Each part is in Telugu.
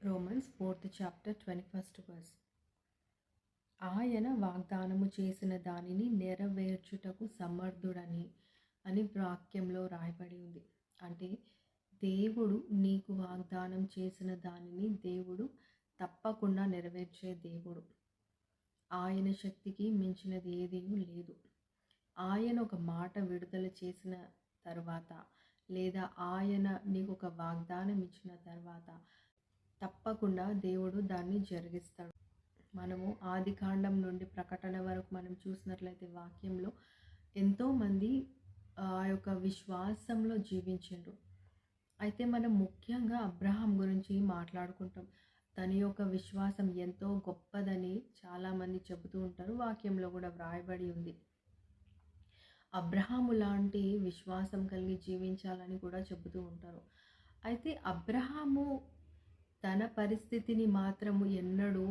Romans 4th chapter 21st verse. ఆయన వాగ్దానము చేసిన దానిని నెరవేర్చుటకు సమర్థుడని అని వాక్యంలో రాయబడి ఉంది. అంటే దేవుడు నీకు వాగ్దానం చేసిన దానిని దేవుడు తప్పకుండా నెరవేర్చే దేవుడు. ఆయన శక్తికి మించినది ఏదీ లేదు. ఆయన ఒక మాట విడుదల చేసిన తర్వాత, లేదా ఆయన నీకు ఒక వాగ్దానం ఇచ్చిన తర్వాత తప్పకుండా దేవుడు దాన్ని జరిగిస్తాడు. మనము ఆదికాండం నుండి ప్రకటన వరకు మనం చూసినట్లయితే వాక్యంలో ఎంతోమంది ఆ యొక్క విశ్వాసంలో జీవించారు. అయితే మనం ముఖ్యంగా అబ్రహాం గురించి మాట్లాడుకుంటాం. తన యొక్క విశ్వాసం ఎంతో గొప్పదని చాలామంది చెబుతూ ఉంటారు. వాక్యంలో కూడా వ్రాయబడి ఉంది. అబ్రహాము లాంటి విశ్వాసం కలిగి జీవించాలని కూడా చెబుతూ ఉంటారు. అయితే అబ్రహాము తన పరిస్థితిని మాత్రము ఎన్నడూ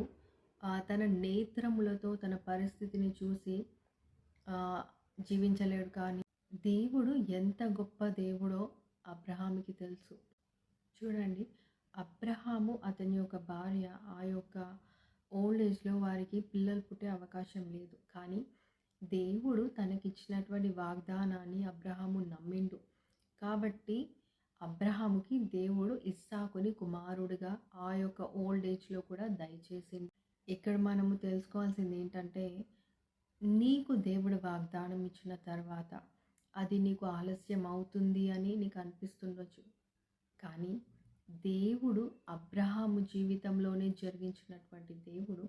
తన నేత్రములతో తన పరిస్థితిని చూసి జీవించలేడు. కానీ దేవుడు ఎంత గొప్ప దేవుడో అబ్రహాముకి తెలుసు. చూడండి, అబ్రహాము అతని యొక్క భార్య ఆ యొక్క ఓల్డ్ ఏజ్లో వారికి పిల్లలు పుట్టే అవకాశం లేదు. కానీ దేవుడు తనకిచ్చినటువంటి వాగ్దానాన్ని అబ్రహాము నమ్మిండు. కాబట్టి అబ్రహాముకి దేవుడు ఇస్సాకుని కుమారుడిగా ఆ యొక్క ఓల్డ్ ఏజ్లో కూడా దయచేసింది. ఇక్కడ మనము తెలుసుకోవాల్సింది ఏంటంటే, నీకు దేవుడు వాగ్దానం ఇచ్చిన తర్వాత అది నీకు ఆలస్యం అవుతుంది అని నీకు అనిపిస్తుండొచ్చు. కానీ దేవుడు అబ్రహాము జీవితంలోనే జరిగించినటువంటి దేవుడు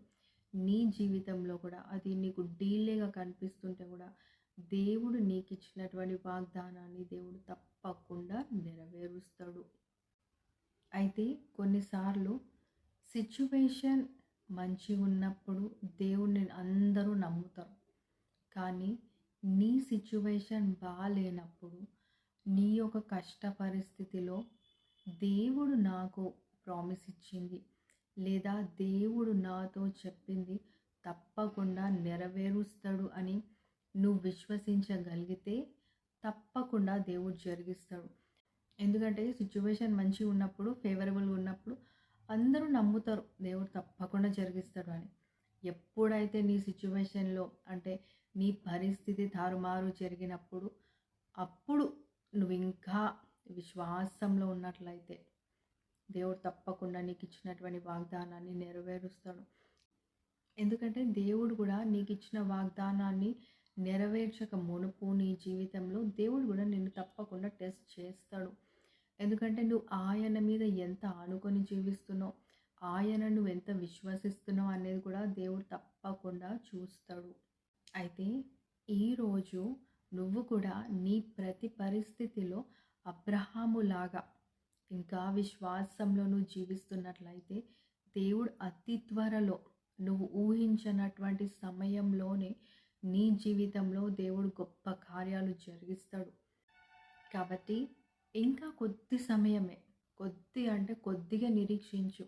నీ జీవితంలో కూడా అది నీకు డీలేగా కనిపిస్తుంటే కూడా దేవుడు నీకు ఇచ్చినటువంటి వాగ్దానాన్ని దేవుడు తప్పకుండా నెరవేరుస్తాడు. అయితే కొన్నిసార్లు సిచ్యువేషన్ మంచి ఉన్నప్పుడు దేవుడిని అందరూ నమ్ముతారు. కానీ నీ సిచ్యువేషన్ బాగాలేనప్పుడు, నీ యొక్క కష్ట పరిస్థితిలో దేవుడు నాకు ప్రామిస్ ఇచ్చింది, లేదా దేవుడు నాతో చెప్పింది తప్పకుండా నెరవేరుస్తాడు అని నువ్వు విశ్వసించగలిగితే తప్పకుండా దేవుడు జరిగిస్తాడు. ఎందుకంటే సిచ్యువేషన్ మంచిగా ఉన్నప్పుడు, ఫేవరబుల్గా ఉన్నప్పుడు అందరూ నమ్ముతారు దేవుడు తప్పకుండా జరిగిస్తాడు అని. ఎప్పుడైతే నీ సిచ్యువేషన్లో అంటే నీ పరిస్థితి తారుమారు జరిగినప్పుడు, అప్పుడు నువ్వు ఇంకా విశ్వాసంలో ఉన్నట్లయితే దేవుడు తప్పకుండా నీకు ఇచ్చినటువంటి వాగ్దానాన్ని నెరవేరుస్తాడు. ఎందుకంటే దేవుడు కూడా నీకు ఇచ్చిన వాగ్దానాన్ని నెరవేర్చక మునుపు నీ జీవితంలో దేవుడు కూడా నిన్ను తప్పకుండా టెస్ట్ చేస్తాడు. ఎందుకంటే నువ్వు ఆయన మీద ఎంత ఆనుకొని జీవిస్తున్నావు, ఆయన నువ్వు ఎంత విశ్వసిస్తున్నావు అనేది కూడా దేవుడు తప్పకుండా చూస్తాడు. అయితే ఈరోజు నువ్వు కూడా నీ ప్రతి పరిస్థితిలో అబ్రహాములాగా ఇంకా విశ్వాసంలో నువ్వు జీవిస్తున్నట్లయితే దేవుడు అతి త్వరలో నువ్వు ఊహించినటువంటి సమయంలోనే నీ జీవితంలో దేవుడు గొప్ప కార్యాలు జరిగిస్తాడు. కాబట్టి ఇంకా కొద్ది సమయమే, కొద్దిగా నిరీక్షించు.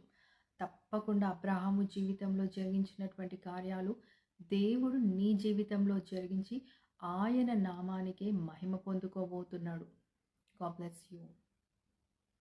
తప్పకుండా అబ్రహాము జీవితంలో జరిగించినటువంటి కార్యాలు దేవుడు నీ జీవితంలో జరిగించి ఆయన నామానికే మహిమ పొందుకోబోతున్నాడు. God bless you.